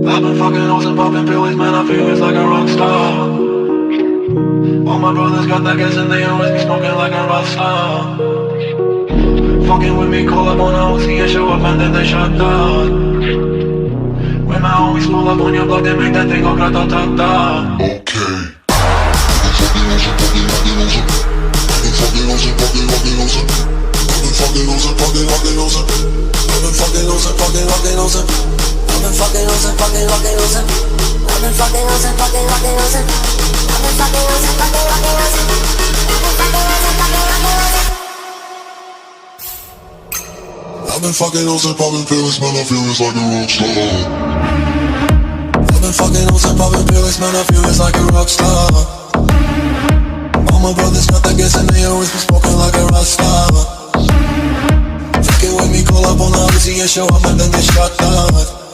I've been fucking hoes and popping pills, man, I feel it's like a rock star. All my brothers got that gas and they always be smoking like a rock star. Fucking with me, call up on a Uzi and show up and then they shut down. When my homies pull up on your block, they make that thing go grata-ta-ta. Okay. I've been fucking hoes and popping pills, man, I feel it's like a rock star. I've been fucking hoes and popping pills, man, I feel it's like a rock star. All my brothers got that gas and they always be smoking like a rock star. Fucking with me, call up on the Uzi and show up and then they shut down.